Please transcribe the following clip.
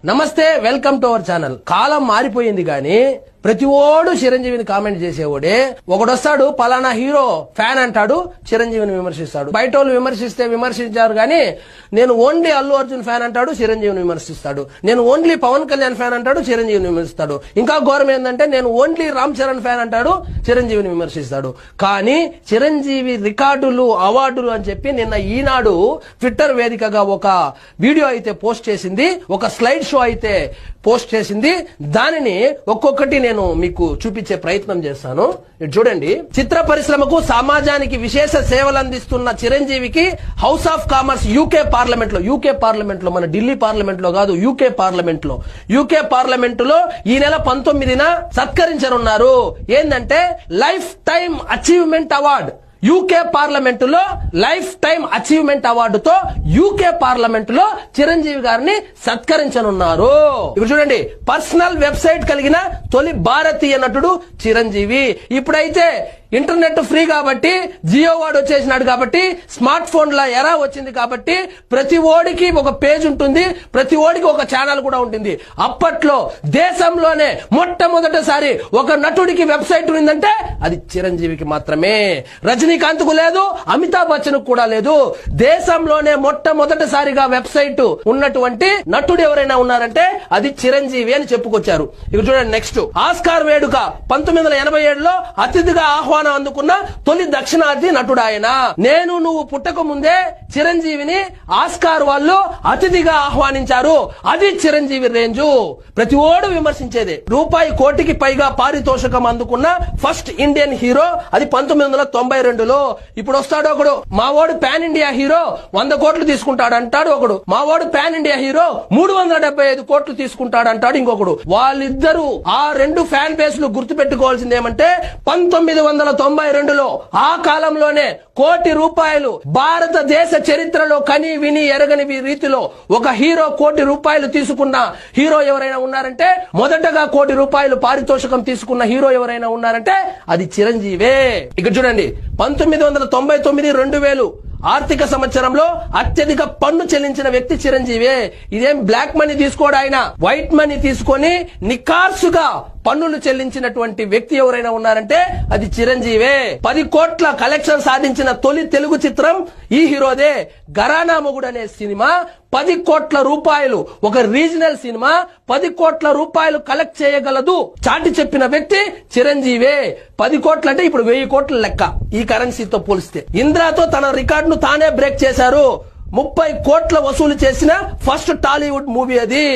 నమస్తే, welcome to our channel. కాలం మారిపోయింది గాని ప్రతి ఓడు చిరంజీవిని కామెంట్ చేసేవాడే. ఒకడొస్తాడు పలానా హీరో ఫ్యాన్ అంటాడు, చిరంజీవిని విమర్శిస్తాడు. బయట వాళ్ళు విమర్శిస్తే విమర్శించారు గాని నేను ఓన్లీ అల్లు అర్జున్ ఫ్యాన్ అంటాడు, చిరంజీవిని విమర్శిస్తాడు. నేను ఓన్లీ పవన్ కళ్యాణ్ ఫ్యాన్ అంటాడు, చిరంజీవిని విమర్శిస్తాడు. ఇంకా ఘోరం ఏంటంటే నేను ఓన్లీ రామ్ చరణ్ ఫ్యాన్ అంటాడు, చిరంజీవిని విమర్శిస్తాడు. కానీ చిరంజీవి రికార్డులు, అవార్డులు అని చెప్పి నిన్న ఈనాడు ట్విట్టర్ వేదికగా ఒక వీడియో అయితే పోస్ట్ చేసింది, ఒక స్లైడ్ షో అయితే పోస్ట్ చేసింది. దానిని ఒక్కొక్కటి నేను మీకు చూపించే ప్రయత్నం చేస్తాను. చూడండి. చిత్ర పరిశ్రమకు, సమాజానికి విశేష సేవలు అందిస్తున్న చిరంజీవికి house of commerce UK parliament లో మన ఢిల్లీ పార్లమెంట్ లో కాదు, యూకే పార్లమెంట్ లో ఈ నెల 19న సత్కరించనున్నారు. ఏంటంటే lifetime achievement award. UK parliament లో లైఫ్ టైం అచీవ్మెంట్ అవార్డుతో యూకే పార్లమెంట్ లో చిరంజీవి గారిని సత్కరించనున్నారు. ఇప్పుడు చూడండి, పర్సనల్ వెబ్సైట్ కలిగిన తొలి భారతీయ నటుడు చిరంజీవి. ఇప్పుడైతే ఇంటర్నెట్ ఫ్రీ కాబట్టి, జియో వాడు వచ్చేసినాడు కాబట్టి, స్మార్ట్ ఫోన్ లా ఎరా వచ్చింది కాబట్టి ప్రతి ఓడికి ఒక పేజ్ ఉంటుంది, ప్రతి ఓడికి ఒక ఛానల్ కూడా ఉంటుంది. అప్పట్లో దేశంలోనే మొట్టమొదటిసారి ఒక నటుడికి వెబ్సైట్ ఉందంటే అది చిరంజీవికి మాత్రమే. రజనీకాంత్ కు లేదు, అమితాబ్ బచ్చన్ కూడా లేదు. దేశంలోనే మొట్టమొదటిసారిగా వెబ్సైట్ ఉన్నటువంటి నటుడు ఎవరైనా ఉన్నారంటే అది చిరంజీవి అని చెప్పుకొచ్చారు. ఇక చూడండి నెక్స్ట్. ఆస్కార్ వేడుక 1987లో అతిథిగా ఆహ్వానం అందుకున్న తొలి దక్షిణాది నటుడు ఆయన. నేను నువ్వు పుట్టక ముందే చిరంజీవిని ఆస్కార్ వాళ్ళు అతిథిగా ఆహ్వానించారు. అది చిరంజీవి రేంజు. ప్రతి ఓడు విమర్శించేదే. రూపాయి కోటికి పైగా పారితోషికం అందుకున్న ఫస్ట్ ఇండియన్ హీరో అది 1992లో. ఇప్పుడు వస్తాడు ఒకడు, మా వాడు పాన్ ఇండియా హీరో 100 కోట్లు తీసుకుంటాడు అంటాడు ఒకడు. మా వాడు పాన్ ఇండియా హీరో 375 కోట్లు తీసుకుంటాడు అంటాడు ఇంకొకడు. వాళ్ళిద్దరూ ఆ రెండు ఫ్యాన్ బేస్లు గుర్తు పెట్టుకోవాల్సింది ఏమంటే 1992లో ఆ కాలంలోనే ₹1 భారతదేశ చరిత్రలో కని విని ఎరగని రీతిలో ఒక హీరో ₹1 తీసుకున్న హీరో ఎవరైనా ఉన్నారంటే, మొదటగా ₹1 పారితోషికం తీసుకున్న హీరో ఎవరైనా ఉన్నారంటే అది చిరంజీవే. ఇక్కడ చూడండి, 1999-2000 ఆర్థిక సంవత్సరంలో అత్యధిక పన్ను చెల్లించిన వ్యక్తి చిరంజీవే. ఇదేం బ్లాక్ మనీ తీసుకోడు ఆయన, వైట్ మనీ తీసుకొని నికార్సుగా పన్నులు చెల్లించినటువంటి వ్యక్తి ఎవరైనా ఉన్నారంటే అది చిరంజీవే. 10 కోట్ల కలెక్షన్ సాధించిన తొలి తెలుగు చిత్రం ఈ హీరోదే. ఘరానా మొగుడు అనే సినిమా 10 కోట్ల రూపాయలు, ఒక రీజనల్ సినిమా 10 కోట్ల రూపాయలు కలెక్ట్ చేయగలదు చాటి చెప్పిన వ్యక్తి చిరంజీవే. 10 కోట్లు అంటే ఇప్పుడు 1000 కోట్ల లెక్క ఈ కరెన్సీతో పోలిస్తే. ఇంద్రాతో తన రికార్డును తానే బ్రేక్ చేశారు. 30 కోట్ల వసూలు చేసిన ఫస్ట్ టాలీవుడ్ మూవీ అది.